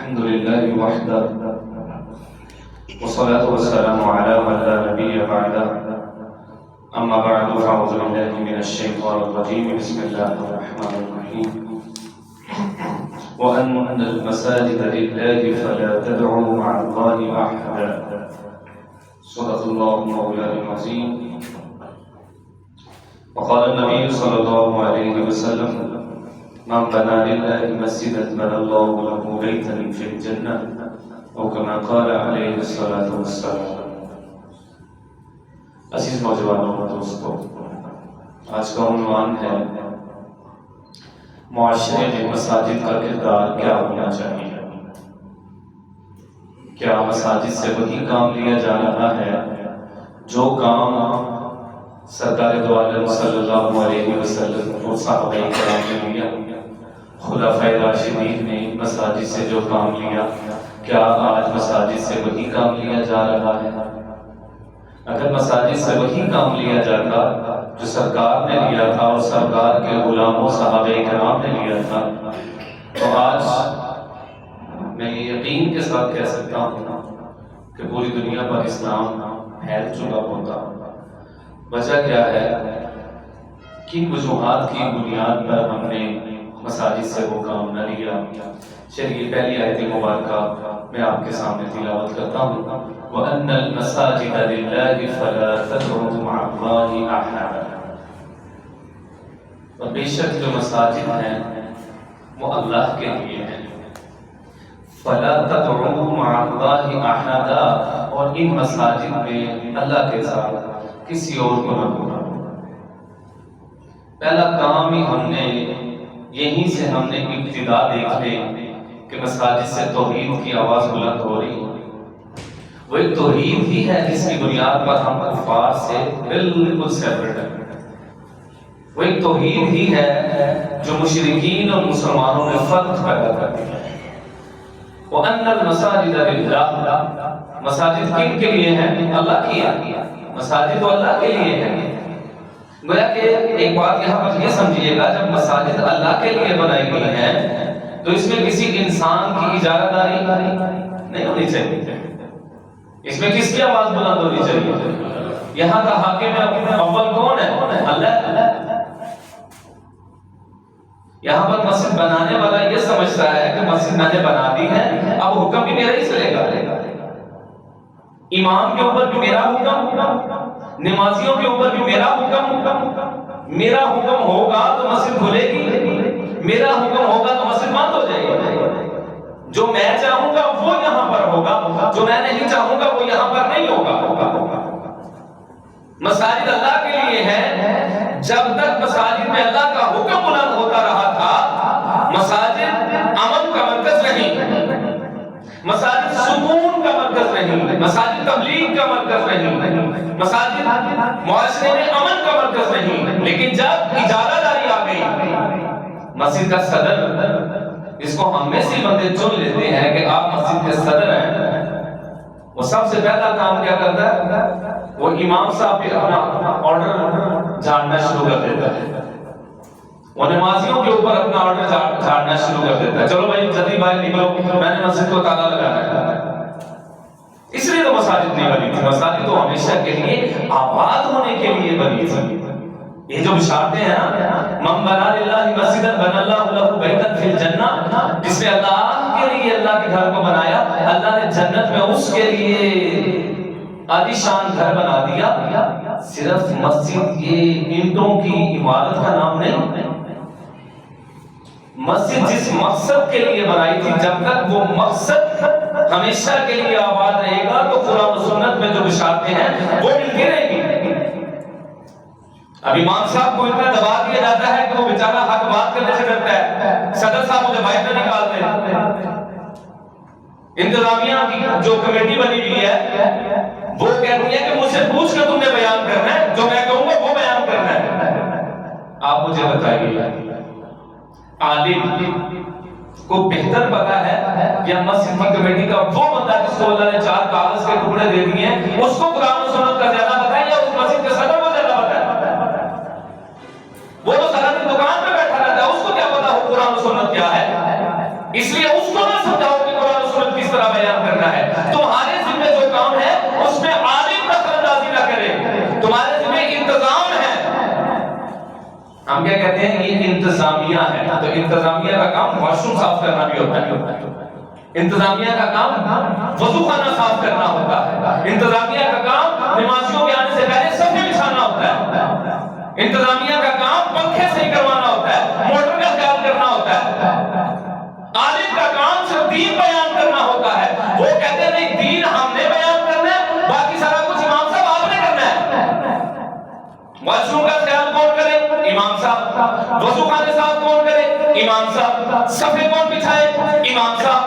الحمد لله وحده والصلاة والسلام على من لا نبي بعده أما بعد فأعوذ بالله من الشيطان الرجيم بسم الله الرحمن الرحيم وأن المساجد لله فلا تدعوا مع الله أحدا صدق الله مولانا العظيم وقال النبي صلى الله عليه وسلم من بنى لله مسجدا بنى الله له بيتا في الجنة او كما قال عليه الصلاة والسلام۔ عزیز نوجوانوں اور دوستوں، آج کا عنوان ہے معاشرے میں مساجد کا کردار کیا ہونا چاہیے۔ کیا مساجد سے وہی کام لیا جا رہا ہے جو کام سرکار دو عالم صلی اللہ علیہ وسلم اور صحابہ کرام نے لیا، خلفائے راشدین نے مساجد سے جو کام لیا، کیا آج مساجد سے وہی کام لیا جا رہا ہے؟ اگر مساجد سے وہی کام لیا جاتا جو سرکار نے لیا تھا اور سرکار کے غلاموں صحابہ کرام نے لیا تھا، تو آج میں یہ یقین کے ساتھ کہہ سکتا ہوں کہ پوری دنیا پر اسلام پھیل چکا ہوتا۔ وجہ کیا ہے؟ کن وجوہات کی بنیاد پر ہم نے مساجد سے وہ کام نہ لیا؟ چلیے پہلی آیت مبارکہ میں آپ کے سامنے تلاوت کرتا ہوں۔ وَأَنَّ الْمَسَاجِدَ لِلَّهِ فَلَا تَدْعُوا مَعَ اللَّهِ أَحَدًا۔ اور بے شک جو مساجد ہیں وہ اللہ کے لیے ہیں۔ فَلَا تَدْعُوا مَعَ اللَّهِ أَحَدًا، اور ان مساجد میں اللہ کے ساتھ کسی اور کو نہ بلانا۔ پہلا کام ہی ہم نے یہیں سے ہم نے ابتدا دیکھ لیں کہ مساجد سے توحید کی آواز بلند ہو رہی ہے۔ وہ ایک توحید ہی ہے جس کی بنیاد پر ہم کفار سے بالکل سیپریٹ ہیں۔ وہ ایک توحید ہی ہے جو مشرکین اور مسلمانوں میں فرق پیدا کرتی ہے۔ وَأَنَّ الْمَسَاجِدَ لِلَّهِ، مساجد کن کے لیے ہیں؟ اللہ کی ہے۔ مساجد تو اللہ کے لیے ہے۔ گویا کہ ایک بات یہاں پر یہ سمجھیے گا، جب مساجد اللہ کے لیے بنائی گئی ہیں تو اس میں کسی انسان کی اجازت داری نہیں ہونی چاہیے۔ اس میں کس کی آواز بلند ہونی چاہیے؟ یہاں کا حاکم اول کون ہے؟ اللہ۔ یہاں پر مسجد بنانے والا یہ سمجھتا ہے کہ مسجد میں نے بنا دی ہے، اب حکم بھی میرا ہی چلے گا۔ امام کے اوپر بھی میرا حکم، نمازیوں کے اوپر بھی میرا حکم ہوگا تو مسجد کھلے گی، میرا حکم ہوگا تو مسجد بند ہو جائے گی۔ جو میں چاہوں گا وہ یہاں پر ہوگا، جو میں نہیں چاہوں گا وہ یہاں پر نہیں ہوگا۔ مساجد اللہ کے لیے ہے۔ جب تک مساجد میں اللہ کا حکم بلند ہوتا رہا تھا، مساجد امن کا مرکز نہیں، مساجد سکون کا مرکز نہیں، مساجد تبلیغ کا مرکز نہیں، مساجد معاشرے میں امن کا مرکز نہیں۔ لیکن جب اجازت داری آ گئی، مسجد کا صدر، اس کو ہم میں سے بندے چن لیتے ہیں کہ آپ مسجد کے صدر ہیں، وہ سب سے پہلا کام کیا کرتا ہے؟ وہ امام صاحب پہ اپنا آرڈر جھاڑنا شروع کر دیتا ہے، وہ نمازیوں کے اوپر اپنا آرڈر جھاڑنا شروع کر دیتا ہے۔ چلو بھائی جلدی باہر نکلو، میں نے مسجد کو تالا لگانا ہے۔ اس لیے تو مساجد نہیں بنی تھی۔ مساجد تو ہمیشہ کے لیے آباد ہونے کے لیے بنی تھی۔ یہ جو بشارتیں ہیں نا، من بنا للہ مسجدا بنى اللہ له بیتا فی الجنہ، جس نے اللہ کے لیے اللہ کے گھر کو بنایا، اللہ نے جنت میں اس کے لیے عالی شان گھر بنا دیا۔ صرف مسجد یہ اینٹوں کی عمارت کا نام نہیں۔ مسجد جس مقصد کے لیے بنائی تھی، جب تک وہ مقصد ہمیشہ کے لیے آباد رہے گا تو قرآن و سنت میں جو بشارتیں ہیں وہ ملتی رہیں گی۔ اب امام صاحب کو اتنا دبا دیا جاتا ہے کہ وہ بیچارہ حق بات کرنے سے ڈرتا ہے۔ صدر صاحب مجھے باہر نہ نکالتے ہیں۔ انتظامیہ کی جو کمیٹی بنی ہوئی ہے وہ کہتی ہے کہ مجھ سے پوچھ کے تم نے بیان کرنا ہے، جو میں کہوں گا وہ بیان کرنا ہے۔ آپ مجھے بتائیے، عالم کو بہتر پتا ہے یا مسجد کی کمیٹی کا وہ بندہ جس کو اللہ نے 4 کاغذ کے ٹکڑے دے دیے ہیں، اس کو قرآن و سنت کا زیادہ پتا ہے یا اس مسجد کے صدر کو زیادہ پتا ہے؟ وہ تو صدر کی دکان پہ بیٹھا رہتا ہے، اس کو کیا پتا ہو قرآن و سنت کیا ہے؟ اس لیے اس کو نہ سمجھاؤ کہ قرآن و انتظامیہ ہے تو انتظامیہ کا کام واش روم صاف کرنا بھی ہوتا ہے، انتظامیہ کا کام وضو خانہ صاف کرنا ہوتا ہے، انتظامیہ کا کام نمازیوں کے آنے سے پہلے صفیں بچھانا ہوتا ہے، انتظامیہ کا کام پنکھے صحیح کروانا ہوتا ہے، موٹر کا خیال کرنا ہوتا ہے۔ عالم کا کام صرف دین بیان کرنا ہوتا ہے، وہ کہتے نہیں دین ہم نے بیان کرنا ہے، باقی سارا کچھ امام صاحب آپ نے کرنا ہے۔ واش روم کا خیال کون کرے؟ امام صاحب۔ وضو خانے صاحب کون کرے؟ امام صاحب۔ صفے کون بچھائے؟ امام صاحب۔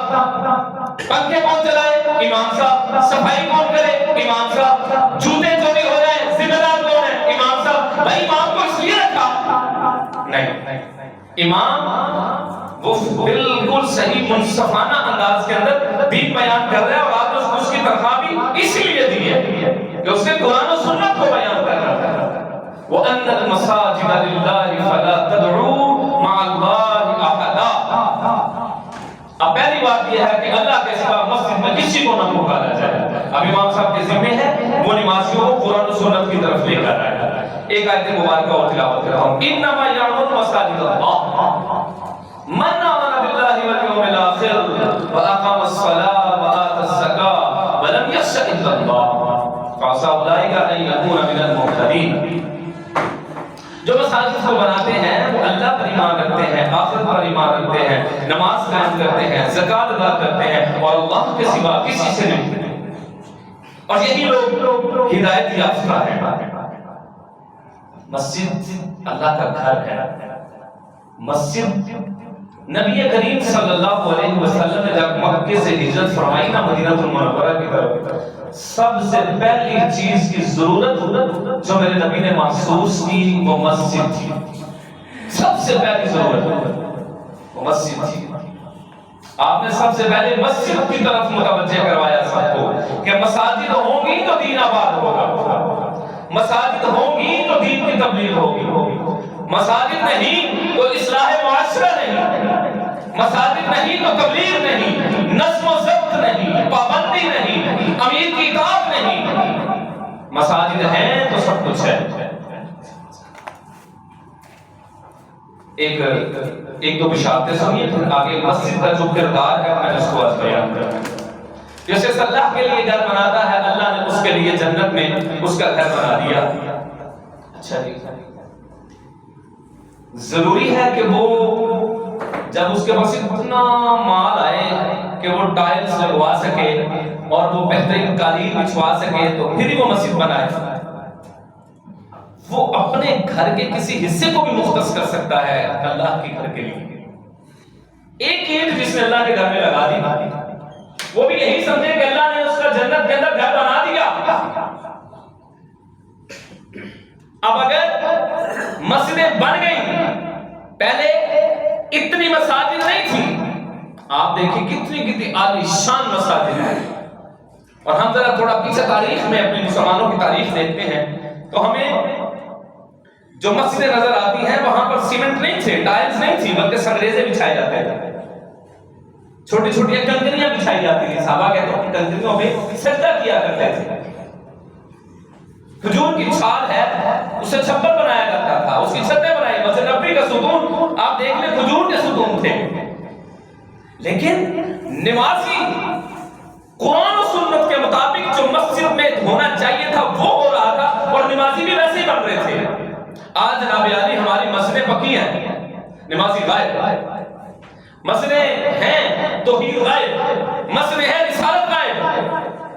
پنکھے کون چلائے؟ امام صاحب۔ صفائی کون کرے؟ امام صاحب۔ جوتے چوری ہو جائے ذمہ دار کون ہے؟ امام صاحب۔ بھائی امام کو اس لیے رکھا نہیں، امام وہ بالکل صحیح منصفانہ انداز کے اندر دین بیان کر رہا ہے، اور آپ نے اس کی تنخواہ بھی اسی لیے دی ہے کہ اس نے قرآن و سنت کو بیان کر رہا ہے۔ وَأَنَّ الْمَسَاجِدَ لِلَّهِ فَلَا تَدْعُوا مَعَ اللَّهِ أَحَدًا۔ اب پہلی بات یہ ہے کہ اللہ کے سوا مسجد میں کسی کو نہ پکارا جائے۔ اب امام صاحب کے ذمہ ہے وہ نمازیوں کو قرآن و سنت کی طرف لے کر آئے۔ ایک آیت مبارکہ اور تلاوت کرتا ہوں۔ إِنَّمَا يَعْمُرُ مَسَاجِدَ اللَّهِ مَنْ آمَنَ بِاللَّهِ وَالْيَوْمِ الْآخِرِ وَأَقَامَ الصَّلَاةَ وَآتَى الزَّكَاةَ وَلَمْ يَخْشَ إِلَّا اللَّهَ فَعَسَىٰ أُولَٰئِكَ أَن يَكُونُوا مِنَ الْمُهْتَدِينَ۔ جو مساجد کو بناتے ہیں وہ اللہ پر ایمان رکھتے ہیں، آخرت پر ایمان رکھتے ہیں، نماز قائم کرتے ہیں، زکوٰۃ ادا کرتے ہیں، اور اللہ کے سوا کسی سے نہیں، اور یہی لوگ ہدایت یافتہ ہیں۔ مسجد اللہ کا گھر ہے۔ مسجد نبی کریم صلی اللہ علیہ وسلم نے جب مکے سے ہجرت فرمائی نا مدینہ المنورہ کی طرف، سب سے پہلی چیز کی ضرورت جو میرے نبی نے محسوس کی وہ مسجد تھی۔ سب سے پہلی ضرورت وہ مسجد تھی۔ آپ نے سب سے پہلے مسجد کی طرف متوجہ کروایا سب کو کہ مساجد ہوں گی تو دین آباد ہوگا، مساجد ہوں گی تو دین کی تبلیغ ہوگی، مساجد نہیں تو اصلاح معاشرہ نہیں، مساجد نہیں تو تبلیغ نہیں، نظم و ضبط نہیں، پابندی نہیں، امیر کی اطاعت نہیں۔ مساجد ہیں تو سب کچھ ہے۔ ایک دو بشارتیں سنیے پھر آگے مسجد کا جو کردار ہے میں اس کو آج بیان کروں۔ جیسے اللہ کے لیے گھر بناتا ہے، اللہ نے اس کے لیے جنت میں اس کا گھر بنا دیا۔ اچھا جی، ضروری ہے کہ وہ جب اس کے پاس اتنا مال آئے کہ وہ ٹائلز لگوا سکے اور وہ بہترین قالین بچھوا سکے تو پھر ہی وہ مسجد بنائے؟ وہ اپنے گھر کے کسی حصے کو بھی مختص کر سکتا ہے اللہ کے گھر کے لیے۔ ایک اینٹ جس نے اللہ کے گھر میں لگا دی وہ بھی یہی سمجھے کہ اللہ نے اس کا جنت کے اندر گھر بنا دیا۔ اب اگر مسجدیں بن گئی، پہلے اتنی مساجد نہیں تھی، آپ دیکھیں کتنی عالی شان مساجد ہیں، اور ہم ذرا تھوڑا پیچھے تاریخ میں اپنے مسلمانوں کی تاریخ دیکھتے ہیں تو ہمیں جو مسجدیں نظر آتی ہیں وہاں پر سیمنٹ نہیں تھے، ٹائلز نہیں تھی، بلکہ سنگریزے بچھائے جاتے تھے، چھوٹی چھوٹی کنکریاں بچھائی جاتی تھی۔ صحابہ کہتے ہیں کہ کنکریوں میں سجدہ کیا کرتے تھے۔ کھجور کی چھال ہے اسے چھپر بنایا جاتا تھا، اس کی چھتیں بنائی، مسجد نبوی کا ستون آپ دیکھ لیں کھجور کے ستون تھے۔ لیکن نمازی قرآن و سنت کے مطابق جو مسجد میں ہونا چاہیے تھا وہ ہو رہا تھا، اور نمازی بھی ویسے ہی بن رہے تھے۔ آج جناب عالی ہماری مسجدیں پکی ہیں، نمازی غائب، مسجدیں ہیں توحید غائب، مسجدیں ہیں رسالت غائب،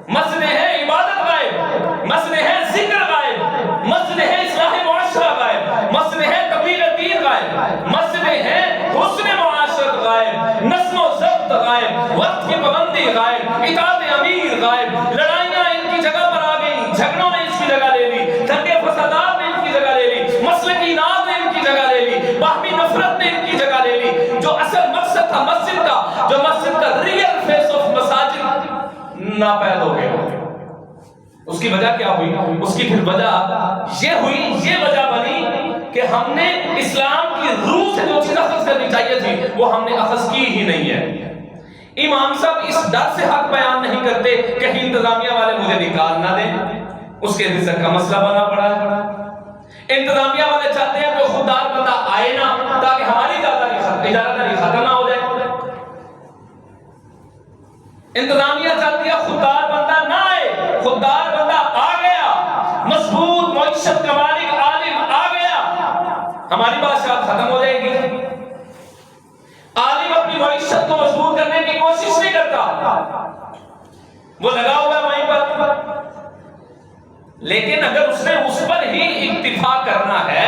مسجدیں ہیں عبادت غائب، مسجدیں ہیں ذکر غائب، مسجدیں ہیں اصلاح معاشرہ غائب، مسجدیں ہیں تبلیغ دین غائب، مسجدیں ہیں حسن معاشرت غائب، نظم و ضبط غائب، وقت کی پابندی غائب، اطاعت امیر غائب، لڑائیاں ان کی جگہ پر آ گئی، جھگڑوں نے اس کی جگہ لے لی، دنگے فسادات نے ان کی جگہ لے لی، مسلکی ناز نے ان کی جگہ لے لی، باہمی نفرت نے ان کی جگہ لے لی۔ جو اصل مقصد تھا مسجد کا، جو مسجد کا ریئل فیس آف مساجد ناپید ہو گیا۔ اس کی وجہ کیا ہوئی؟ اس کی پھر وجہ یہ ہوئی، یہ وجہ بنی کہ ہم نے اسلام کی روح سے جو چیز اخذ کرنی چاہیے تھی وہ ہم نے اخذ کی ہی نہیں ہے۔ امام صاحب اس ڈر سے حق بیان نہیں کرتے کہیں انتظامیہ والے مجھے نکال نہ دیں، اس کے رزق کا مسئلہ بنا پڑا ہے۔ انتظامیہ والے چاہتے ہیں کہ خوددار بندہ آئے نا تاکہ ہماری اجارہ داری ختم نہ ہو جائے. انتظامیہ چاہتی ہے خوددار بندہ نہ آئے، خوددار بندہ آ گیا، مضبوط معیشت کا مالک عالم آ گیا، ہماری بادشاہت ختم ہو جائے گی. عالم اپنی معیشت کو مضبوط کرنے کی کوشش نہیں کرتا، وہ لگا ہوا ہے وہیں پر. لیکن اگر اس نے اس پر ہی اکتفا کرنا ہے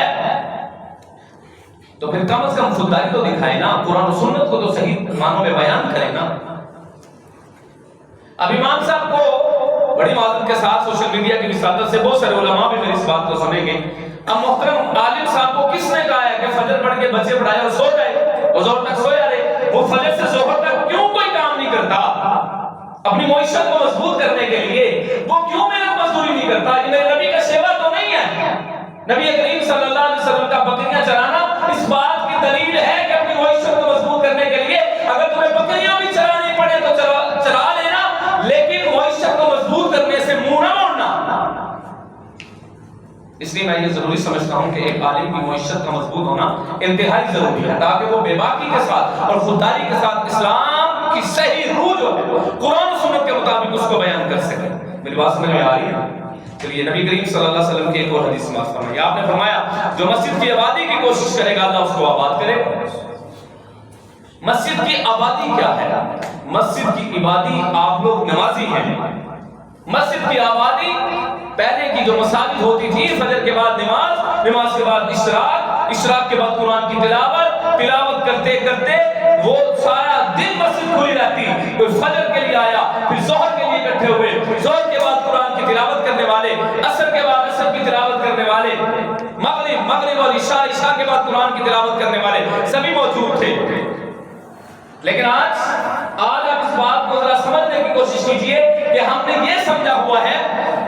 تو پھر کم از کم خودداری تو دکھائے نا، قرآن و سنت کو تو صحیح معنوں میں بیان کرے نا. اب امام صاحب کو بڑی معذرت کے ساتھ سوشل میڈیا کی وساطت سے بہت سارے علماء بھی میری اس بات کو سمجھیں گے. اب محترم عالم صاحب کو کس نے کہا ہے کہ فجر پڑھ کے بچے پڑھائے اور سو جائے اور زہر تک سویا رہے؟ وہ فجر سے زہر تک کیوں کوئی کام نہیں کرتا اپنی معیشت کو مضبوط کرنے کے لیے؟ وہ کیوں محنت مزدوری نہیں کرتا؟ یہ میرے نبی کا شیوا تو نہیں ہے. نبی کریم صلی اللہ علیہ وسلم کا بکریاں چرانا اس بات کی دلیل ہے کہ اپنی معیشت کو مضبوط کرنے کے لیے اگر تمہیں بکریاں بھی چرانی پڑے تو چرا لینا، لیکن معیشت کو مضبوط کرنے سے منہ نہ موڑنا. اس لیے میں یہ ضروری سمجھتا ہوں کہ ایک عالم کی معیشت کا مضبوط ہونا انتہائی ضروری ہے تاکہ وہ بے باکی کے ساتھ اور خودداری کے ساتھ اسلام کی صحیح روح جو ہے قرآن و سنت کے مطابق اس کو بیان کر سکے. میری بات سمجھ میں آ رہی ہے؟ چلیے نبی کریم صلی اللہ علیہ وسلم کی ایک اور حدیث سماعت فرمائیے. آپ نے فرمایا جو مسجد کی آبادی کی کوشش کرے گا اللہ اس کو آباد کرے. مسجد کی آبادی کیا ہے؟ مسجد کی عبادی آپ لوگ نمازی ہیں. مسجد کی آبادی پہلے کی جو مساجد ہوتی تھی، فجر کے بعد نماز، نماز کے بعد اشراق، اشراق کے بعد قرآن کی تلاوت کرتے کرتے وہ سارا دن مسجد کھلی رہتی. کوئی فجر کے لیے آیا، پھر ظہر کے لیے اکٹھے ہوئے، ظہر کے بعد قرآن کی تلاوت کرنے والے، عصر کے بعد عصر کی تلاوت کرنے والے، مغرب اور عشاء کے بعد قرآن کی تلاوت کرنے والے سبھی موجود تھے. لیکن آج آپ اس بات کو ذرا سمجھنے کی کوشش کیجئے کہ ہم نے یہ سمجھا ہوا ہے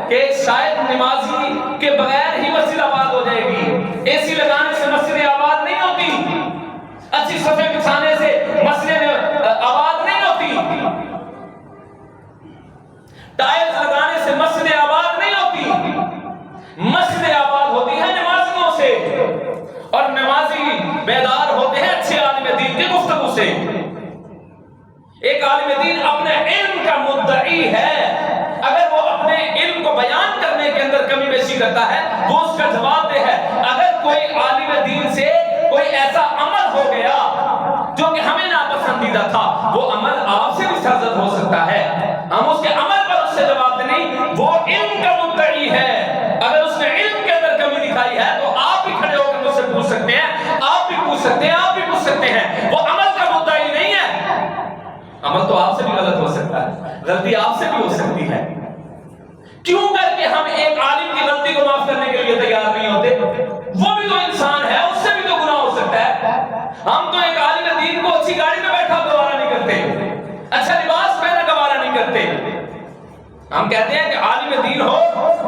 کہ شاید نمازی کے بغیر ہی مسجد آباد ہو جائے گی. اے سی لگانے سے مسجد آباد نہیں ہوتی، اچھی صفیں بچھانے سے مسجد آباد نہیں ہوتی، ٹائلز لگانے سے مسجد آباد نہیں ہوتی. مسجد آباد ہوتی ہے نمازیوں سے، اور نمازی بیدار ہوتے ہیں اچھے عالم دین کی گفتگو سے. ایک عالم دین اپنے علم کا مدعی ہے، اگر وہ اپنے علم کو بیان کرنے کے اندر کمی بیشی کرتا ہے وہ اس کا جواب دہ ہے. اگر کوئی عالم دین سے کوئی ایسا عمل ہو گیا جو کہ ہمیں ناپسندیدہ تھا، وہ عمل آپ سے بھی سرزد ہو سکتا ہے، ہم اس کے عمل پر اس سے جواب دیں نہیں. وہ علم کا مدعی ہے، اگر اس نے علم کے اندر کمی دکھائی ہے تو آپ بھی کھڑے ہو کر مجھ سے پوچھ سکتے ہیں، آپ بھی پوچھ سکتے ہیں، آپ بھی پوچھ سکتے ہیں. وہ عمل کا مدعی نہیں ہے. عمل تو آپ سے بھی غلط ہو سکتا ہے، غلطی آپ سے بھی ہو سکتی ہے. کیوں کر کے ہم ایک عالم کی غلطی کو معاف کرنے کے لیے تیار نہیں ہوتے؟ وہ بھی تو انسان ہے، اس سے بھی تو گناہ ہو سکتا ہے. ہم تو ایک عالم دین کو اچھی گاڑی میں بیٹھا گوارا نہیں کرتے، اچھا لباس پہنا گوارا نہیں کرتے. ہم کہتے ہیں کہ عالم دین ہو،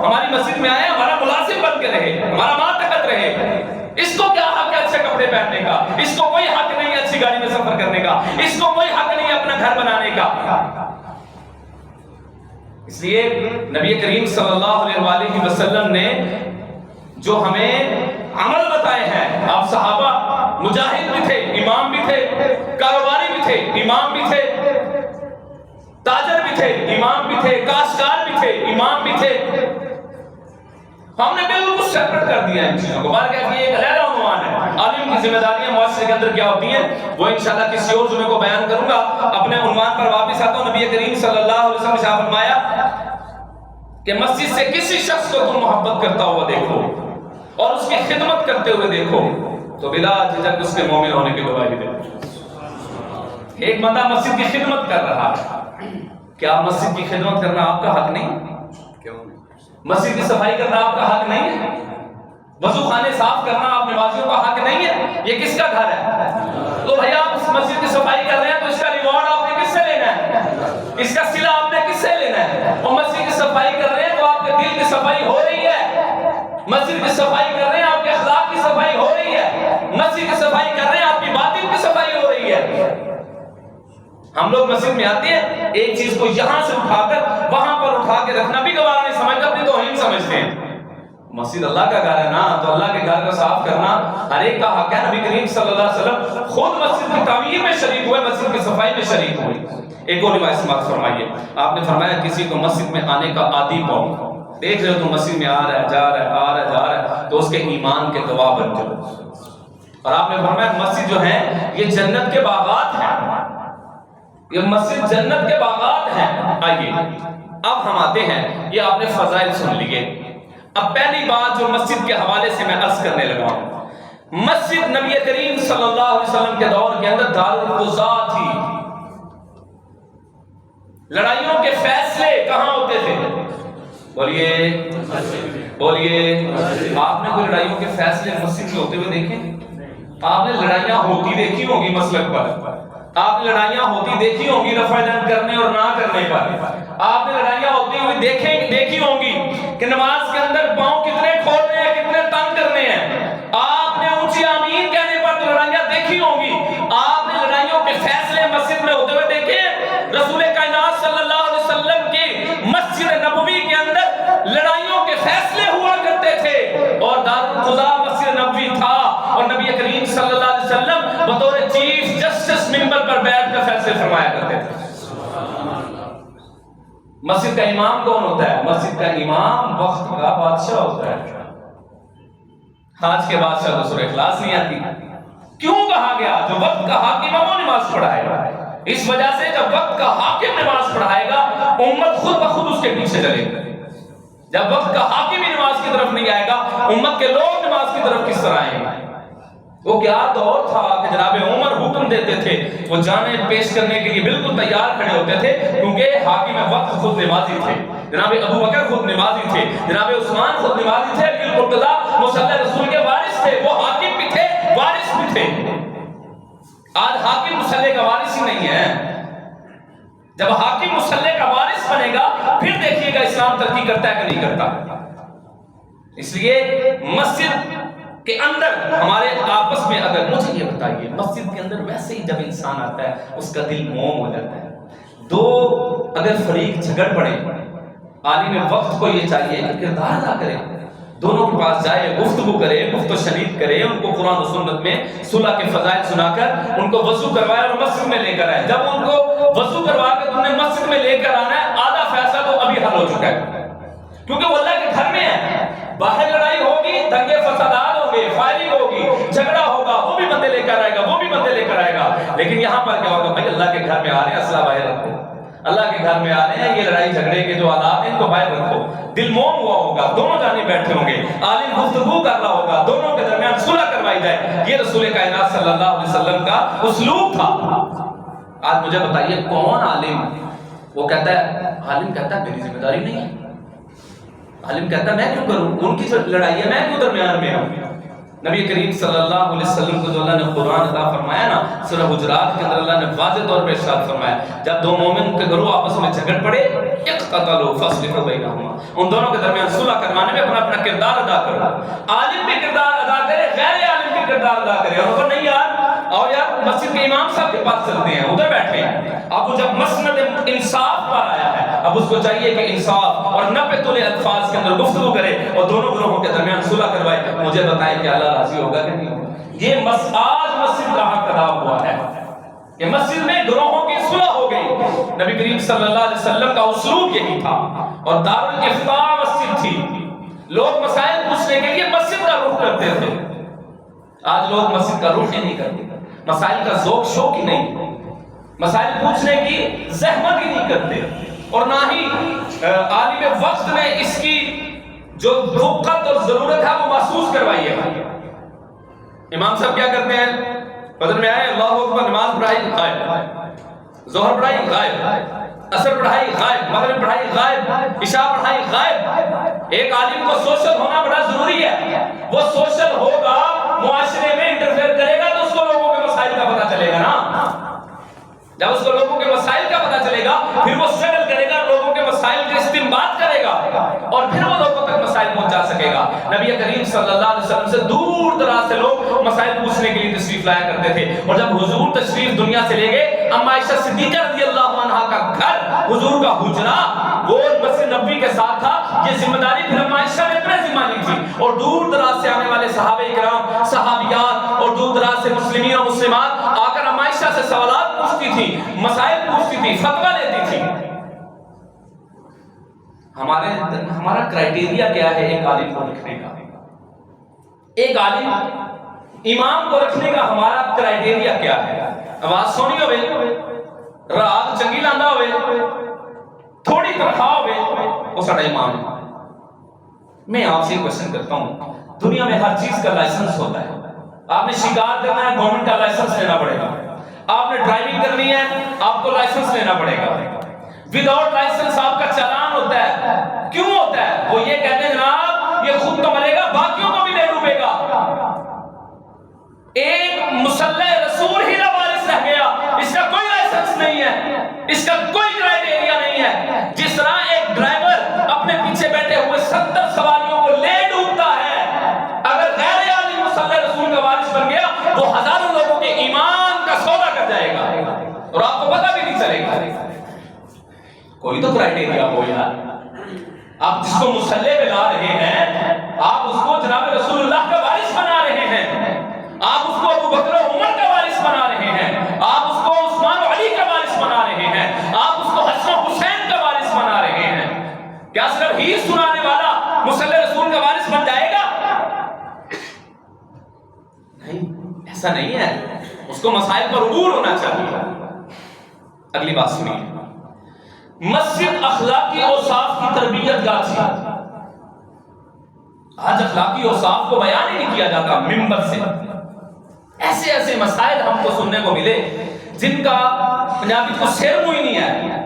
ہماری مسجد میں آئے، ہمارا ملازم بن کے رہے، ہمارا ماتحت رہے. اس کو کیا حق ہے اچھے کپڑے پہننے کا؟ اس کو کوئی حق نہیں ہے اچھی گاڑی میں سفر کرنے کا، اس کو کوئی حق نہیں ہے اپنا گھر بنانے کا. اس لیے نبی کریم صلی اللہ علیہ وسلم نے جو ہمیں عمل بتائے ہیں، آپ صحابہ مجاہد بھی تھے، امام بھی تھے، کاروباری بھی تھے، امام بھی تھے، تاجر بھی تھے، امام بھی تھے، کاشتکار بھی تھے، امام بھی تھے. ہم نے بالکل سیپریٹ کر دیا ان چیزوں کو. بار کہتے ہیں یہ ایک علیحدہ عنوان ہے. عالم کی ذمہ داریاں معاشرے کے اندر کیا ہوتی ہیں وہ انشاءاللہ کسی اور جمعے کو بیان کروں گا. اپنے عنوان پر واپس آتا ہوں. نبی کریم صلی اللہ علیہ وسلم نے فرمایا کہ مسجد سے کسی شخص کو تم محبت کرتا ہوا دیکھو اور اس کی خدمت کرتے ہوئے دیکھو تو بلا جھجک اس کے مومن ہونے کی گواہی دے. ایک بندہ مسجد کی خدمت کر رہا ہے، کیا مسجد کی خدمت کرنا آپ کا حق نہیں؟ مسجد کی صفائی کرنا آپ کا حق نہیں ہے؟ وضو خانے صاف کرنا آپ نمازیوں کا حق نہیں ہے؟ یہ کس کا گھر ہے؟ تو بھائی آپ اس مسجد کی صفائی کر رہے ہیں تو اس کا ریوارڈ آپ نے کس سے لینا ہے؟ اس کا صلہ آپ نے کس سے لینا ہے؟ اور مسجد کی صفائی کر رہے ہیں تو آپ کے دل کی صفائی ہو رہی ہے، مسجد کی صفائی کر رہے ہیں آپ کے اخلاق کی صفائی ہو رہی ہے، مسجد کی صفائی کر رہے ہیں آپ کی باطن کی صفائی ہو رہی ہے. ہم لوگ مسجد میں آتے ہیں، ایک چیز کو یہاں سے اٹھا کر وہاں پر اٹھا کے رکھنا بھی گوارا نہیں سمجھتے، اپنی توہین سمجھتے ہیں. مسجد اللہ کا گھر ہے نا، تو اللہ کے گھر کو صاف کرنا ہر ایک کا حق ہے۔ نبی کریم صلی اللہ علیہ وسلم خود مسجد کی تعمیر میں شریک ہوئے، مسجد کی صفائی میں شریک ہوئے۔ ایک اور روایت سماعت فرمائیے، آپ نے فرمایا کسی کو مسجد میں آنے کا عادی پاؤ، دیکھ رہے ہو تو مسجد میں آ رہا ہے، جا رہا ہے، آ رہا ہے، جا رہا ہے، تو اس کے ایمان کے گواہ بن جاؤ۔ اور آپ نے فرمایا مسجد جو ہے یہ جنت کے باغات ہیں، یہ مسجد جنت کے باغات ہیں۔ آئیے اب ہم آتے ہیں، یہ آپ نے فضائل سن لیے۔ اب پہلی بات جو مسجد کے حوالے سے میں عرض کرنے لگا ہوں، مسجد نبی کریم صلی اللہ علیہ وسلم کے دور کے اندر دارالقضاء تھی۔ لڑائیوں کے فیصلے کہاں ہوتے تھے؟ بولیے بولیے، آپ نے کوئی لڑائیوں کے فیصلے مسجد میں ہوتے ہوئے دیکھے؟ آپ نے لڑائیاں ہوتی دیکھی ہوگی مسلک پر، آپ نے لڑائیاں ہوتی دیکھی ہوں گی رفع دین کرنے اور نہ کرنے پر، آپ نے لڑائیاں ہوتی ہوئی دیکھی ہوں گی کہ نماز کے اندر پاؤں کتنے کھولنے ہیں، کتنے تنگ کرنے ہیں، آپ نے اونچی آمین کہنے پر تو لڑائیاں دیکھی ہوں گی۔ آپ نے لڑائیوں کے فیصلے مسجد میں ہوتے ہوئے دیکھے؟ رسول کائنات صلی اللہ علیہ وسلم کی مسجد نبوی کے اندر لڑائیوں کے فیصلے ہوا کرتے تھے، اور دارالقضاء مسجد نبوی تھا، اور نبی کریم صلی اللہ علیہ وسلم بطور چیف جسٹس منبر پر بیٹھ کر فیصلے فرمایا کرتے تھے۔ مسجد کا امام کون ہوتا ہے؟ مسجد کا امام وقت کا بادشاہ ہوتا ہے۔ آج کے بادشاہ کو سورہ اخلاص نہیں آتی، کیوں کہا گیا جو وقت کا حاکم ہے وہ نماز پڑھائے گا؟ اس وجہ سے جب وقت کا حاکم نماز پڑھائے گا امت خود بخود اس کے پیچھے چلے گا۔ جب وقت کا حاکم ہی نماز کی طرف نہیں آئے گا امت کے لوگ نماز کی طرف کس طرح آئیں گے؟ وہ کیا دور تھا کہ جناب عمر حکم دیتے تھے، وہ جانیں پیش کرنے کے لیے بالکل تیار کھڑے ہوتے تھے، کیونکہ حاکم وقت خود نمازی تھے، جناب ابو بکر خود نمازی تھے، جناب عثمان خود نمازی تھے، علی المرتضیٰ مصلی رسول کے وارث تھے، وہ حاکم بھی تھے وارث بھی تھے۔ آج حاکم مصلی کا وارث ہی نہیں ہے۔ جب حاکم مصلی کا وارث بنے گا پھر دیکھیے گا اسلام ترقی کرتا ہے کہ نہیں کرتا۔ اس لیے مسجد کہ اندر ہمارے آپس میں، اگر مجھے یہ بتائیے، مسجد کے اندر ویسے ہی جب انسان آتا ہے اس کا دل موم ہو جاتا ہے۔ دو اگر فریق جھگڑ پڑے، عالم وقت کو یہ چاہیے کہ کردار ادا کرے، دونوں کے پاس جائے، گفتگو کرے، گفت و شنید کرے، ان کو قرآن و سنت میں صلح کے فضائل سنا کر ان کو وضو کروائے اور مسجد میں لے کر آئے۔ جب ان کو وضو کروا کے تم نے مسجد میں لے کر آنا ہے، آدھا فیصلہ تو ابھی حل ہو چکا ہے، کیونکہ وہ اللہ کے گھر میں ہے۔ باہر لڑائی ہوگی، دنگے فسادات ہوں گے، فائرنگ ہوگی، جھگڑا ہوگا، وہ بھی بندے لے کر آئے گا، وہ بھی بندے لے کر آئے گا، لیکن یہاں پر کیا ہوگا؟ بھائی اللہ کے گھر میں آ رہے ہیں، اسلحہ باہر رکھو، اللہ کے گھر میں آ رہے ہیں، یہ لڑائی جھگڑے کے جو آلات ہیں ان کو باہر رکھو۔ دل موم ہوا ہوگا، دونوں جانے بیٹھے ہوں گے، عالم گفتگو کر رہا ہوگا، دونوں کے درمیان صلح کروائی جائے۔ یہ رسول کائنات صلی اللہ علیہ وسلم کا اسلوب تھا۔ آج مجھے بتائیے کون عالم وہ کہتا ہے، عالم کہتا ہے میری ذمہ داری نہیں ہے، عالم کہتا ہے میں کیوں کروں، ان کی لڑائی ہے، میں کیوں درمیان میں ہوں۔ نبی کریم صلی اللہ علیہ وسلم کو جو اللہ نے قرآن عطا فرمایا نا، سورہ حجرات کے اندر اللہ نے واضح طور پہ ارشاد فرمایا، جب دو مومن کے گروہ آپس میں جھگڑ پڑے، اقتتلوا فاصلحوا بینہما، ان دونوں کے درمیان صلح کروانے میں اپنا اپنا کردار ادا کرو۔ عالم بھی کردار ادا کرے، غیر عالم بھی کردار ادا کرے، اور نہیں یار اور یار مسجد کے امام صاحب کے پاس چلتے ہیں، ادھر بیٹھے ہیں۔ اب وہ جب مسند انصاف پر آیا ہے، اب اس کو چاہیے کہ انصاف اور نبے تلے الفاظ کے اندر گفتگو کرے اور دونوں گروہوں کے درمیان صلح کروائے۔ مجھے بتائیں کہ اللہ راضی ہوگا کہ نہیں ہوگا؟ یہ آج مسجد کا حق ادا ہوا ہے کہ مسجد میں گروہوں کی صلح ہو گئی۔ نبی کریم صلی اللہ علیہ وسلم کا اسلوب یہی تھا، اور دارالافتا مسجد تھی۔ لوگ مسائل پوچھنے کے لیے مسجد کا رخ کرتے تھے، آج لوگ مسجد کا رخ ہی نہیں کرتے، مسائل کا ذوق شوق ہی نہیں، مسائل پوچھنے کی زحمت ہی نہیں کرتے، اور نہ ہی عالم وقت نے اس کی جو وقت اور ضرورت ہے وہ محسوس کروائی ہے۔ امام صاحب کیا کرتے ہیں؟ فجر میں آئے، اللہ اکبر، نماز پڑھائی غائب، ظہر پڑھائی غائب، عصر پڑھائی غائب، مغرب پڑھائی غائب، عشاء پڑھائی غائب۔ ایک عالم کو سوشل ہونا بڑا ضروری ہے، وہ سوشل ہوگا، معاشرے میں انٹرفیئر کرے گا تو اس کو لوگوں کے مسائل کا پتہ چلے گا نا۔ جب اس کو لوگوں کے مسائل کا پتہ چلے گا پھر وہ اسٹرگل کرے گا، لوگوں کے مسائل کا استنباط کرے گا، اور پھر وہ لوگوں تک مسائل پہنچا سکے گا۔ نبی کریم صلی اللہ علیہ وسلم سے دور دراز سے لوگ مسائل پوچھنے کے لیے تشریف لایا کرتے تھے، اور جب حضور تشریف دنیا سے لے گئے، اما عائشہ صدیقہ رضی اللہ عنہا کا کا گھر، حضور کا حجرہ وہ مسجد نبوی کے ساتھ تھا. یہ ذمہ داری پھر اما عائشہ نے اپنے ذمہ لی تھی. اور دور دراز سے آنے والے صحابہ کرام، صحابیات اور دور دراز سے مسلمین اور مسلمات آ کر اما عائشہ سے سوالات پوچھتی تھی، مسائل پوچھتی تھی، فتویٰ لیتی تھی. ہمارا کرائٹیریا کیا ہے ایک عالم کو رکھنے کا؟ ایک عالم امام کو رکھنے کا ہمارا کرائٹیریا کیا ہے؟ آواز سونی ہوئے، راگ چنگی لاندا ہوئے، تھوڑی تنخواہ ہوئے، وہ سارا امام ہے. میں آپ سے کوشچن کرتا ہوں، دنیا میں ہر چیز کا لائسنس ہوتا ہے. آپ نے شکار کرنا ہے، گورنمنٹ کا لائسنس لینا پڑے گا. آپ نے ڈرائیونگ کرنی ہے، آپ کو لائسنس لینا پڑے گا. وداؤٹ لائسنس آپ کا چالان ہوتا ہے. کیوں ہوتا ہے؟ وہ یہ کہتے ہیں جناب یہ خود تو مرے گا، باقیوں کو بھی لے ڈوبے گا. ایک مسلح رسول ہی لوارث رہ گیا، اس کا کوئی لائسنس نہیں ہے، اس کا کوئی کرائٹیریا نہیں ہے. جس طرح ایک ڈرائیور اپنے پیچھے بیٹھے ہوئے 70 سواریوں کو لے ڈوبتا ہے، اگر غیر عالم مسلح رسول کا وارث بن گیا وہ ہزاروں لوگوں کے ایمان کا سودا کر جائے گا اور آپ کو پتہ بھی نہیں چلے گا. کوئی تو کرائٹیریا ہو یار. آپ جس کو مسلح پہ لا رہے ہیں، آپ اس کو جناب رسول اللہ کا وارث بنا رہے ہیں، آپ اس کو ابو بکر و عمر کا وارث بنا رہے ہیں، آپ اس کو عثمان و علی کا وارث بنا رہے ہیں، آپ اس کو حسن و حسین کا وارث بنا رہے ہیں. کیا صرف ہی سنانے والا مسلح رسول کا وارث بن جائے گا؟ نہیں، ایسا نہیں ہے. اس کو مسائل پر عبور ہونا چاہیے. اگلی بات سنیے. مسجد اخلاقی اوصاف کی تربیت گاہ تھی. آج اخلاقی اوصاف کو بیان ہی نہیں کیا جاتا منبر سے. ایسے ایسے مسائل ہم کو سننے کو ملے جن کا پنجابی کو سر منہ ہی نہیں ہے،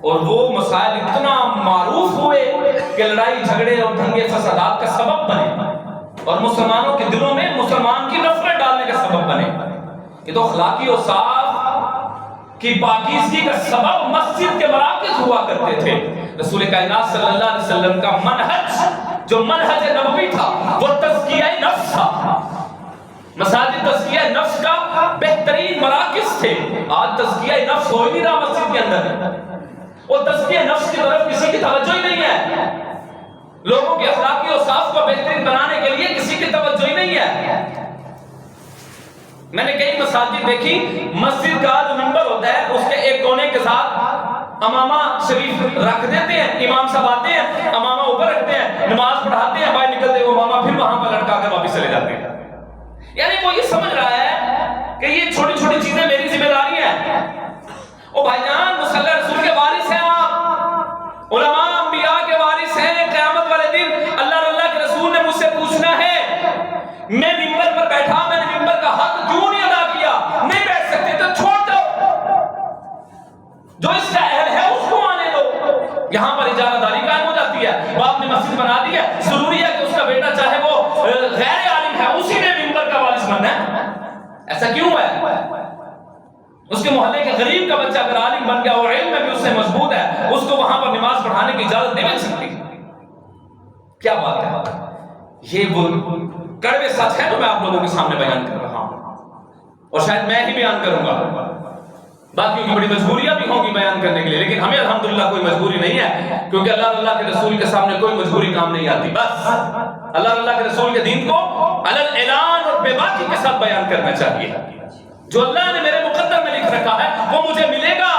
اور وہ مسائل اتنا معروف ہوئے کہ لڑائی جھگڑے اور دنگے فسادات کا سبب بنے اور مسلمانوں کے دلوں میں مسلمان کی نفرت ڈالنے کا سبب بنے. یہ تو اخلاقی اوصاف کی پاکیزگی کا سبب مسجد کے مراکز ہوا کرتے تھے. رسول کائنات صلی اللہ علیہ وسلم کا منہج جو منہج نبوی تھا وہ تزکیہ نفس تھا. مساجد تزکیہ نفس کا بہترین مراکز تھے. آج تزکیہ نفس ہو ہی نہیں رہا مسجد کے اندر، اور تزکیہ نفس کی طرف کسی کی توجہ ہی نہیں ہے. لوگوں کے اخلاقی اوصاف کو بہترین بنانے کے لیے کسی کی توجہ ہی نہیں ہے. میں نے کئی مساجد دیکھی، مسجد کا جو منبر ہوتا ہے اس کے ایک کونے کے ساتھ امامہ شریف رکھ دیتے ہیں. امام صاحب آتے ہیں، امامہ اوپر رکھتے ہیں، نماز پڑھاتے ہیں، باہر نکلتے ہوئے امامہ پھر وہاں پر لٹکا کر واپس چلے جاتے ہیں. یعنی وہ یہ سمجھ رہا ہے کہ یہ چھوٹی چھوٹی چیزیں میری ذمہ داری ہیں. او بھائی جان، مسلح رسول کے وارث ہیں آپ، علماء انبیاء کے وارث ہیں. قیامت والے دن اللہ کے رسول نے مجھ سے پوچھنا ہے میں منبر پر بیٹھا، میں نے منبر کا حق کیوں نہیں ادا کیا؟ نہیں بیٹھ سکتے تو چھوڑ دو، جو اس کا اہل ہے اس کو آنے دو. یہاں پر اجارہ داری قائم ہو جاتی ہے. باپ نے مسجد بنا دی ہے، ضروری ہے کہ اس کا بیٹا چاہے وہ غیر عالم ہے اسی نے منبر کا وارث بننا ہے. ایسا کیوں ہے؟ اس کے محلے کے غریب کا بچہ اگر عالم بن گیا اور علم میں بھی اس سے مضبوط ہے، اس کو وہاں پر نماز پڑھانے کی اجازت نہیں مل سکتی. کیا بات ہے؟ یہ وہ کڑوے سچ ہے جو میں آپ لوگوں کے سامنے بیان کر رہا ہوں، اور شاید میں ہی بیان کروں گا. باقیوں کی بڑی مجبوریاں بھی ہوں گی بیان کرنے کے لیے، لیکن ہمیں الحمدللہ کوئی مجبوری نہیں ہے، کیونکہ اللہ کے رسول کے سامنے کوئی مجبوری کام نہیں آتی. بس اللہ کے رسول کے دین کو علل اعلان اور بے باکی کے ساتھ بیان کرنا چاہیے. جو اللہ نے میرے مقدر میں لکھ رکھا ہے وہ مجھے ملے گا،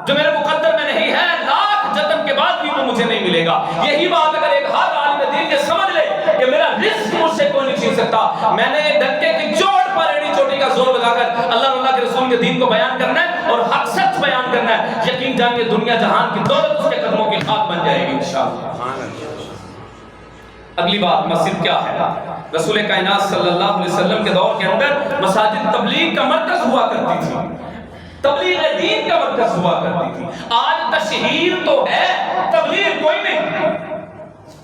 جو میرے مقدر میں نہیں ہے لاکھ جتن کے بعد بھی وہ مجھے نہیں ملے گا. یہی بات اگر ایک ہر عالم دین یہ سمجھ لے کہ میرا رزق مجھ سے کوئی نہیں چھین سکتا، میں نے ڈنکے کی چوٹ پر ایڑی چوٹی کا زور لگا کر اللہ کے رسول کے دین کو بیان کرنا ہے اور حق سچ بیان کرنا ہے. یقین جانیے دنیا جہان کی دولت اس کے قدموں کی خاک بن جائے گی انشاءاللہ. اگلی بات مسجد کیا ہے؟ رسول کائنات صلی اللہ علیہ وسلم کے دور کے اندر مساجد تبلیغ کا مرکز ہوا کرتی تھی، تبلیغ دین کا مرکز ہوا کرتی تھی. آج تشہیر تو ہے، تبلیغ کوئی نہیں.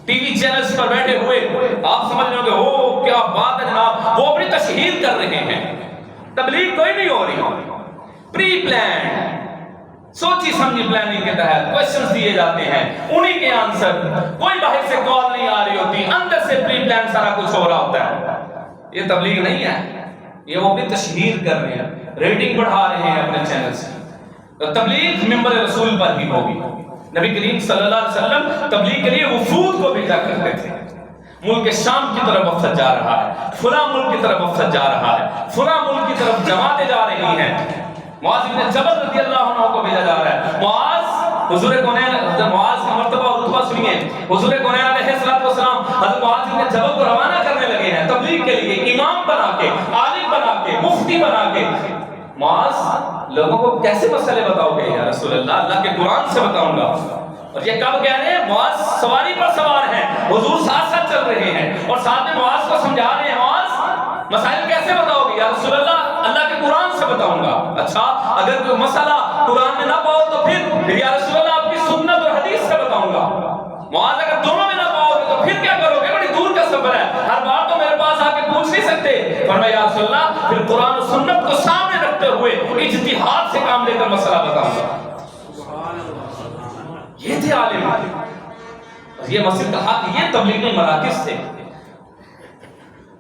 ٹی وی چینلز پر بیٹھے ہوئے آپ سمجھ رہے ہو کہ او کیا بات ہے جناب، وہ اپنی تشہیر کر رہے ہیں. تبلیغ کوئی نہیں ہو رہی. پری پلان سوچی سمجھی پلاننگ کے تحت کوشچنز دیے جاتے ہیں، انہی کے آنسر، کوئی باہر سے کال نہیں آ رہی ہوتی، اندر سے پری پلان سارا کچھ ہو رہا ہوتا ہے. یہ تبلیغ نہیں ہے، یہ وہ اپنی تشہیر کر رہے ہیں، ریٹنگ بڑھا رہے ہیں اپنے چینل سے. تبلیغ منبر رسول پر ہی ہوگی۔ نبی کریم صلی اللہ علیہ وسلم تبلیغ کے لیے وفود کو بھیجا کرتے تھے، ملک شام کی طرف وفد جا رہا ہے، فلاں ملک کی طرف وفد جا رہا ہے، فلاں ملک کی طرف جماعتیں جا رہی ہیں۔ معاذ بن جبل رضی اللہ عنہ کو بھیجا جا رہا ہے۔ معاذ حضور کونین، معاذ کا مرتبہ اور رتبہ سنیے، حضور کونین علیہ السلام حضرت معاذ بن جبل کو روانہ کرنے لگے ہیں تبلیغ کے لیے، امام بنا کے، عالم بنا کے، مفتی بنا کے۔ معاذ لوگوں کو کیسے مسئلے بتاؤ گے یا رسول اللہ؟ اللہ کے قرآن سے بتاؤں گا۔ اور یہ کب کہہ رہے ہیں؟ معاذ سواری پر سوار ہیں، حضور ساتھ ساتھ چل رہے ہیں اور ساتھ میں معاذ کو سمجھا رہے ہیں، معاذ مسائل کیسے بتاؤ گے یا رسول اللہ؟ اللہ کے قرآن سے بتاؤں گا۔ اچھا اگر کوئی مسئلہ قرآن میں نہ پاؤ تو پھر یا رسول اللہ آپ کی سنت اور حدیث سے بتاؤں گا۔ معاذ اگر دونوں میں نہ پاؤ گے تو پھر کیا کرو گے؟ بڑی دور کا سفر ہے، ہر بار تو میرے پاس آ کے پوچھ نہیں سکتے۔ فرمایا یا رسول اللہ پھر قرآن و سنت کو سامنے رکھتے ہوئے اجتہاد سے کام لے کر مسئلہ بتاؤں گا۔ یہ تھے عالم، یہ مسجد کا حق، یہ تبلیغی مراکز تھے۔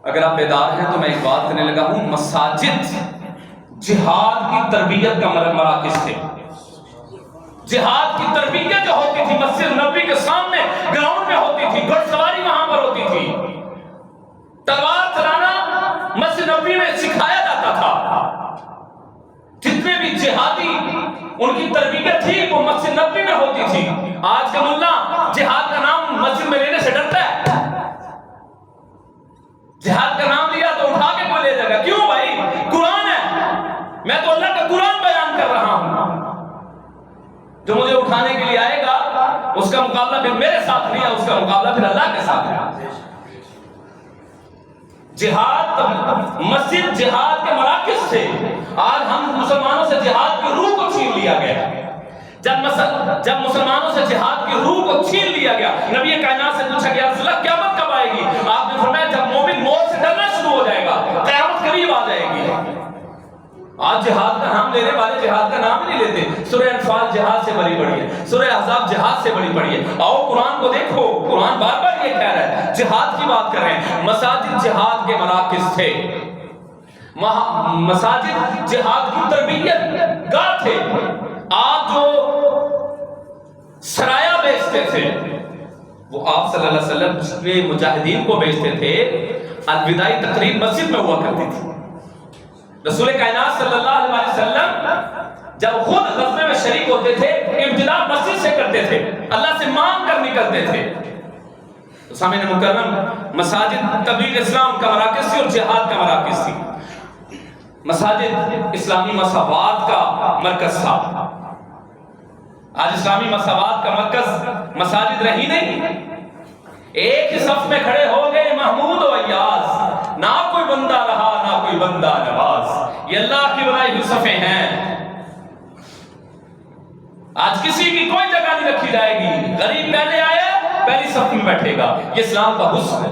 اگر آپ بیدار ہیں تو میں ایک بات کرنے لگا ہوں، مساجد جہاد کی تربیت کا مراکز تھے۔ جہاد کی تربیت جو ہوتی تھی مسجد نبوی کے سامنے گراؤنڈ میں ہوتی تھی، گھڑ سواری وہاں پر ہوتی تھی، تلوار چلانا مسجد نبوی میں سکھایا جاتا تھا۔ جتنے بھی جہادی ان کی تربیت تھی وہ مسجد نبوی میں ہوتی تھی۔ آج کا ملا جہاد کا نام مسجد میں لینے سے ڈرتا ہے، جہاد کا نام لیا تو اٹھا کے کوئی لے جائے گا۔ کیوں بھائی؟ قرآن ہے، میں تو اللہ کا قرآن بیان کر رہا ہوں۔ جو مجھے اٹھانے کے لیے آئے گا اس کا مقابلہ پھر میرے ساتھ نہیں ہے، اس کا مقابلہ پھر اللہ کے ساتھ ہے۔ جہاد، مسجد جہاد کے مراکز تھے۔ آج ہم مسلمانوں سے جہاد کی روح کو چھین لیا گیا۔ جب مسلمانوں سے جہاد کی روح کو چھین لیا گیا، نبی کائنات سے پوچھا گیا رسول اللہ قیامت کب آئے گی؟ آپ نے فرمایا جب مومن موت سے ڈرنا شروع ہو جائے گا، قیامت قریب آ جائے گی۔ آج جہاد کا نام لینے والے جہاد کا نام نہیں لیتے۔ سورہ انفال جہاد سے بڑی پڑی ہے، سورہ احزاب جہاد سے بڑی پڑی ہے۔ آؤ قرآن کو دیکھو، قرآن بار بار یہ کہہ رہا ہے جہاد کی بات کر رہے ہیں۔ مساجد جہاد کے مراکز تھے، مساجد جہاد کی تربیت گاہ تھے۔ آپ جو سرایا بیچتے تھے وہ آپ صلی اللہ علیہ وسلم جتنے مجاہدین کو بیچتے تھے، الوداعی تقریب مسجد میں ہوا کرتی تھی۔ رسول کائنات صلی اللہ علیہ وسلم جب خود غزوے میں شریک ہوتے تھے ابتدا مسجد سے کرتے تھے، اللہ سے مانگ کر نکلتے تھے۔ تو سامعین مکرم، مساجد تبلیغ اسلام کا مراکز تھی اور جہاد کا مراکز تھی۔ مساجد اسلامی مساوات کا مرکز تھا۔ آج اسلامی مساوات کا مرکز مساجد رہی نہیں۔ ایک ہی صف میں کھڑے ہو گئے محمود و ایاز، نہ کوئی بندہ رہا نہ کوئی بندہ نواز۔ یہ اللہ کی بنائی ہوئی صفیں ہیں۔ آج کسی کی کوئی جگہ نہیں رکھی جائے گی، غریب پہلے آیا پہلی صف میں بیٹھے گا۔ یہ اسلام کا حسن ہے،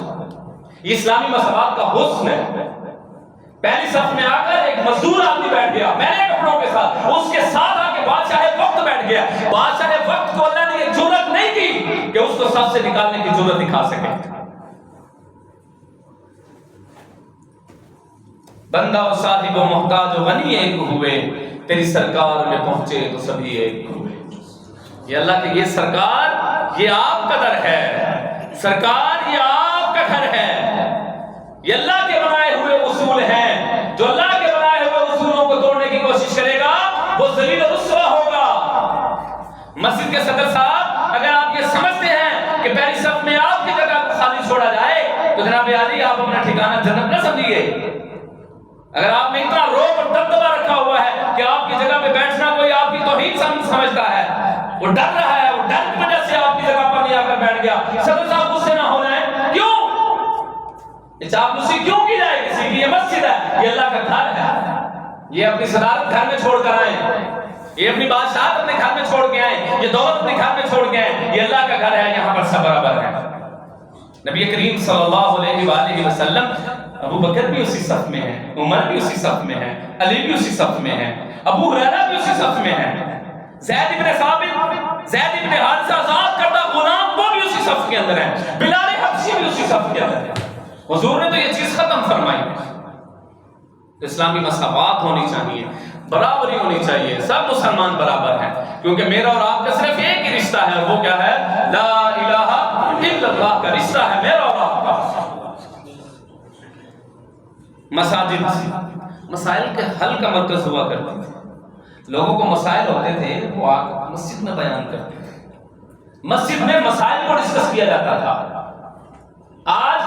یہ اسلامی مساوات کا حسن ہے۔ پہلی صف میں آ کر ایک مزدور آدمی بیٹھ گیا میرے کپڑوں کے ساتھ، اس کے ساتھ آ کے بادشاہ وقت بیٹھ گیا۔ بادشاہ وقت کو اللہ نے یہ جرأت نہیں کی کہ اس کو صف سے نکالنے کی جرأت دکھا سکے۔ بندہ و صاحب و محتاج و غنی ایک ہوئے، تیری سرکار میں پہنچے تو سبھی ایک ہوئے۔ یہ اللہ کے، یہ سرکار یہ آپ کا در ہے، سرکار یہ آپ کا گھر ہے۔ یہ اللہ کے بنائے ہوئے اصول ہیں، جو اللہ کے بنائے ہوئے اصولوں کو توڑنے کی کوشش کرے گا وہ ذلیل و رسوا ہوگا۔ مسجد کے صدر صاحب اگر آپ یہ سمجھتے ہیں کہ پہلی صف میں آپ کی جگہ کو خالی چھوڑا جائے تو جناب عالی آپ اپنا ٹھکانہ جنت نہ سمجھیے۔ اگر آپ میں اتنا روب اور دبدبا رکھا ہوا ہے کہ آپ کی جگہ پہ بیٹھنا کوئی آپ کی توہین سمجھتا ہے، وہ ڈر رہا ہے، وہ ڈر کی وجہ سے آپ کی جگہ پر نہیں آ کر بیٹھ گیا، صدر صاحب غصے نہ ہونا ہے۔ کیوں چاپلوسی کیوں کی جائے گی؟ یہ مسجد ہے، یہ اللہ کا گھر ہے۔ یہ اپنی صدارت گھر میں چھوڑ کر آئے، یہ اپنی بادشاہت اپنے گھر میں چھوڑ کے آئے، یہ دولت اپنے گھر میں چھوڑ کے آئے۔ یہ اللہ کا گھر ہے، یہاں پر سب برابر ہے۔ نبی کریم صلی اللہ علیہ وآلہ وسلم، ابو بکر بھی اسی صف میں ہے، عمر بھی اسی صف میں ہے، علی بھی اسی صف میں ہے، ابو ہریرہ بھی اسی صف میں ہے، زید بن ثابت، زید بن حارثہ آزاد کردہ غلام وہ بھی اسی صف کے اندر ہے، بلال حبشی بھی اسی صف کے اندر ہے۔ حضور نے تو یہ چیز ختم فرمائی۔ اسلامی مساوات ہونی چاہیے۔ برابری ہونی چاہیے، سب مسلمان برابر ہیں، کیونکہ میرا اور آپ کا صرف ایک ہی رشتہ ہے، وہ کیا ہے؟ لا الہ الا اللہ کا رشتہ ہے میرا اور آپ کا۔ مساجد مسائل کے حل کا مرکز ہوا کرتی تھی، لوگوں کو مسائل ہوتے تھے وہ مسجد میں بیان کرتے تھے، مسجد میں مسائل کو ڈسکس کیا جاتا تھا۔ آج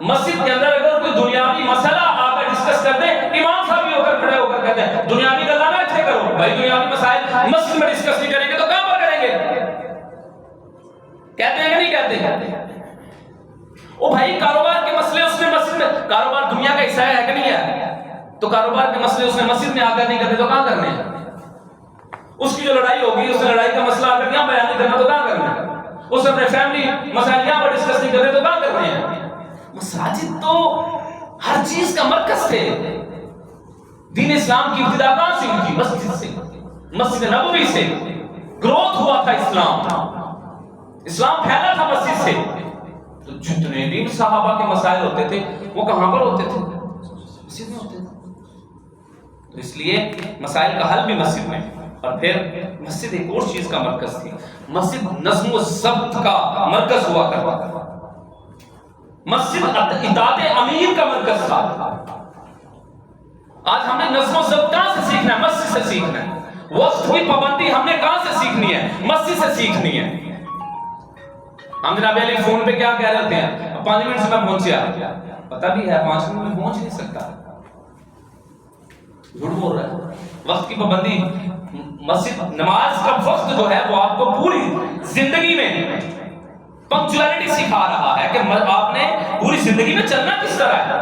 مسجد کے اندر اگر کوئی دنیاوی مسئلہ آ کر ڈسکس کر دے، امام صاحب بھی ہو کر کھڑے ہو کر کہتے ہیں دنیاوی گلا نہ اتنے کرو بھائی، دنیاوی مسائل مسجد میں ڈسکس نہیں کریں گے تو کہاں پر کریں گے؟ کہتے ہیں کہ نہیں کہتے؟ او بھائی کاروبار کے مسئلے اس نے مسجد میں، کاروبار دنیا کا حصہ ہے کہ نہیں ہے؟ تو کاروبار کے مسئلے اس نے مسجد میں آ کر نہیں کرتے تو کہاں کرنے ہیں؟ اس کی جو لڑائی ہوگی، اس نے لڑائی کا مسئلہ آ کر یہاں بیان نہیں کرنا تو کہاں کرنا ہے؟ اس اپنے فیملی مسائل یہاں پر ڈسکس نہیں کرتے تو کہاں کرنے ہیں؟ مساجد تو ہر چیز کا مرکز تھے۔ دین اسلام کی ابتدا کہاں سے ہوئی؟ مسجد سے، مسجد نبوی سے گروتھ ہوا تھا اسلام، اسلام پھیلا تھا مسجد سے۔ تو جتنے بھی صحابہ کے مسائل ہوتے تھے وہ کہاں پر ہوتے تھے؟ مسجد میں ہوتے تھے۔ تو اس لیے مسائل کا حل بھی مسجد میں، اور پھر مسجد ایک اور چیز کا مرکز تھی، مسجد نظم و ضبط کا مرکز ہوا کرتا تھا، مسجد اطاعت امیر کا مرکز تھا۔ آج ہم نے نظم و ضبط کہاں سے سیکھنا ہے؟ مسجد سے سیکھنا ہے۔ وقت کی پابندی ہم نے کہاں سے سیکھنی ہے؟ مسجد سے سیکھنی ہے۔ ہم جناب علی فون پہ کیا کہہ رہے ہیں؟ 5 منٹ سے میں پہنچیا، پتہ بھی ہے 5 منٹ میں پہنچ نہیں سکتا، جھوٹ بول رہا ہے۔ وقت کی پابندی، مسجد نماز کا وقت جو ہے وہ آپ کو پوری زندگی میں پنکچولیٹی سکھا رہا ہے کہ آپ نے پوری زندگی میں چلنا کس طرح ہے،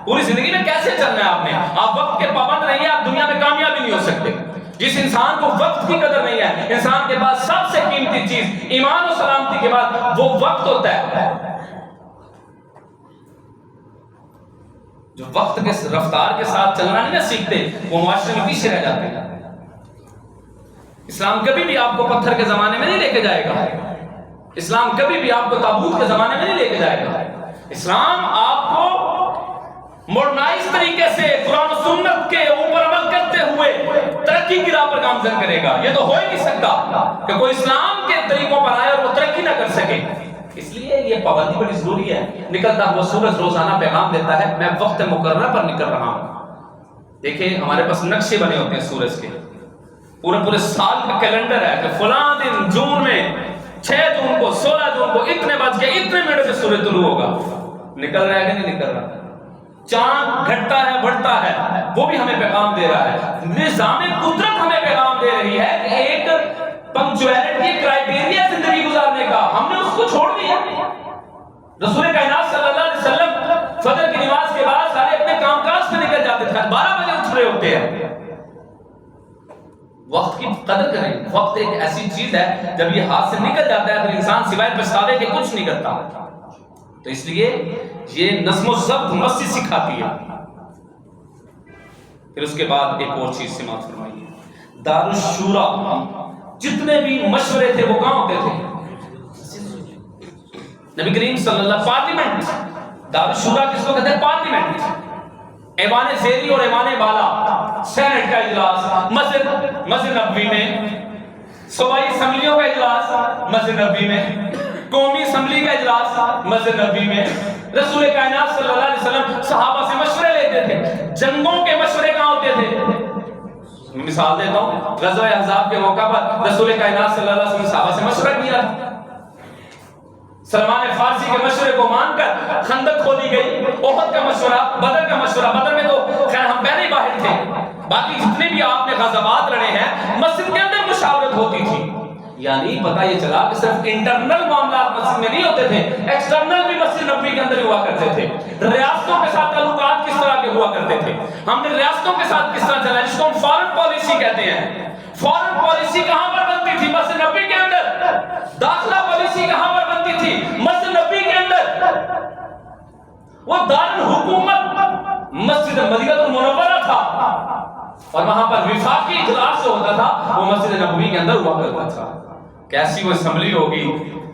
پوری زندگی میں کیسے چلنا ہے آپ نے۔ آپ وقت کے پابند نہیں ہیں، آپ دنیا میں کامیاب ہی نہیں ہو سکتے۔ جس انسان کو وقت کی قدر نہیں ہے، انسان کے پاس سب سے قیمتی چیز ایمان و سلامتی کے بعد وہ وقت ہوتا ہے۔ جو وقت کے رفتار کے ساتھ چلنا نہیں نہ سیکھتے وہ معاشرے میں پیچھے رہ جاتے ہیں۔ اسلام کبھی بھی آپ کو پتھر کے زمانے میں نہیں لے کے جائے گا، اسلام کبھی بھی آپ کو تابوت کے زمانے میں نہیں لے کے جائے گا۔ اسلام آپ کو ماڈرنائز طریقے سے قرآن و سنت کے اوپر عمل کرتے ہوئے ترقی کی راہ پر گامزن کرے گا۔ یہ تو ہو ہی نہیں سکتا کہ کوئی اسلام کے طریقوں پر آئے اور وہ ترقی نہ کر سکے۔ اس لیے یہ پابندی بڑی ضروری ہے۔ نکلتا ہوا سورج روزانہ پیغام دیتا ہے میں وقت مقررہ پر نکل رہا ہوں۔ دیکھیں ہمارے پاس نقشے بنے ہوتے ہیں سورج کے، پورے سال کا کیلنڈر ہے کہ فلاں دن جون میں 6 جون کو 16 جون کو اتنے بج کے اتنے منٹ سے سورج طلوع ہوگا۔ نکل رہا ہے کہ نہیں نکل رہا؟ چاند گھٹتا ہے بڑھتا ہے، وہ بھی ہمیں پیغام دے رہا ہے۔ نظام قدرت ہمیں پیغام دے رہی ہے کہ ایک پنکچولیٹی کرائیٹیریا زندگی گزارنے کا، ہم نے اس کو چھوڑ دیا۔ رسول کائنات صلی اللہ علیہ وسلم فجر کی نماز کے بعد سارے اپنے کام کاج پہ نکل جاتے تھے، 12 بجے اٹھ رہے ہوتے ہیں۔ وقت کی قدر کریں، وقت ایک ایسی چیز ہے جب یہ ہاتھ سے نکل جاتا ہے پھر انسان سوائے پچھتاوے کے کچھ نہیں کرتا۔ تو اس لیے یہ نظم و ضبط مسجد سکھاتی ہے۔ پھر اس کے بعد ایک اور چیز سماعت فرمائیے، دارالشورا، جتنے بھی مشورے تھے وہ کہاں ہوتے تھے؟ نبی کریم صلی اللہ علیہ وسلم، پارلیمنٹ، دارالشورا کس کو کہتے ہیں؟ پارلیمنٹ، ایوان زیری اور ایوان بالا، سینٹ کا اجلاس مسجد نبوی میں، صوبائی اسمبلیوں کا اجلاس مسجد نبوی میں، قومی اسمبلی کا اجلاس مسجد نبوی میں۔ رسول کائنات صلی اللہ علیہ وسلم صحابہ سے مشورے لیتے تھے، جنگوں کے مشورے کہاں ہوتے تھے؟ مثال دیتا ہوں، غزوہ احزاب کے موقع پر رسول کائنات صلی اللہ علیہ وسلم صحابہ سے مشورہ کیا، سلمان فارسی کے مشورے کو مان کر خندق کھودی گئی، احد کا مشورہ، بدر کا مشورہ، بدر میں تو خیر ہم پہلے ہی باہر تھے، باقی جتنے بھی آپ نے غزوات لڑے ہیں مسجد کے اندر مشاورت ہوتی تھی۔ یعنی پتہ یہ چلا کہ صرف انٹرنل معاملات مسجد میں نہیں ہوتے تھے، ایکسٹرنل بھی مسجد نبوی کے اندر ہوا کرتے تھے۔ ریاستوں کے ساتھ تعلقات کس طرح کے ہوا کرتے تھے، ہم نے ریاستوں کے ساتھ کس طرح چلا، جس کو ہم فارن پالیسی کہتے ہیں۔ فارن پالیسی کہاں پر بنتی تھی؟ مسجد نبوی کے اندر۔ داخلہ پالیسی کہاں پر بنتی تھی؟ مسجد نبوی کے اندر۔ وہ دارالحکومت مسجد مدینہ المنورہ تھا، اور وہاں پر وفاقی اجلاس جو ہوتا تھا وہ مسجد نبوی کے اندر ہوا کرتا تھا۔ کیسی وہ اسمبلی ہوگی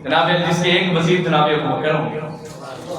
جناب، جس کے ایک وزیر جناب ابو بکر ہوں گے،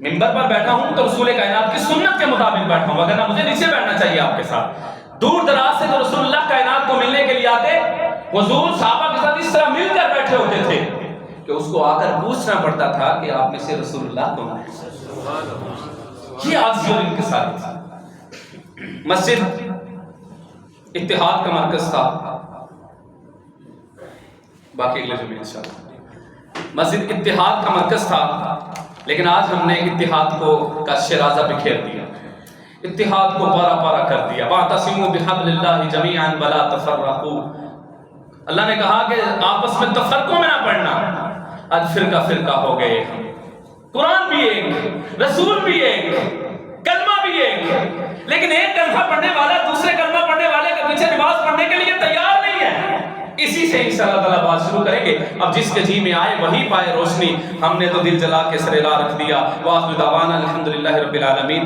منبر پر بیٹھا ہوں تو رسول کائنات کی سنت کے مطابق بیٹھا ہوں، وگرنہ مجھے نیچے بیٹھنا چاہیے آپ کے ساتھ۔ دور دراز سے جو رسول اللہ کائنات کو ملنے کے لیے آتے، حضور صحابہ کے ساتھ اس طرح مل کر بیٹھے ہوتے تھے کہ اس کو آ کر پوچھنا پڑتا تھا کہ آپ میں سے رسول اللہ کون ہے؟ یہ عاجزی اور انکساری تھی۔ مسجد اتحاد کا مرکز تھا، باقی اگلے جمعے انشاءاللہ۔ مسجد اتحاد کا مرکز تھا، لیکن آج ہم نے اتحاد کو کا شرازہ بکھیر دیا، اتحاد کو پارا پارا کر دیا۔ وَاعْتَصِمُوا بِحَبْلِ اللَّهِ جَمِيعًا وَلَا تَفَرَّقُوا۔ اللہ نے کہا کہ آپس میں تفرقوں میں نہ پڑنا۔ آج فرقہ فرقہ ہو گئے ہم، قرآن بھی ایک، رسول بھی ایک، کلمہ بھی ایک، لیکن ایک کلمہ پڑھنے والا دوسرے کلمہ پڑھنے والے کے پیچھے نماز پڑھنے کے لیے تیار نہیں ہے۔ اسی سے انشاءاللہ تعالیٰ بات شروع کریں گے۔ اب جس کے جی میں آئے وہی پائے روشنی، ہم نے تو دل جلا کے سر لا رکھ دیا۔ وآخر دعوانا الحمدللہ رب العالمین۔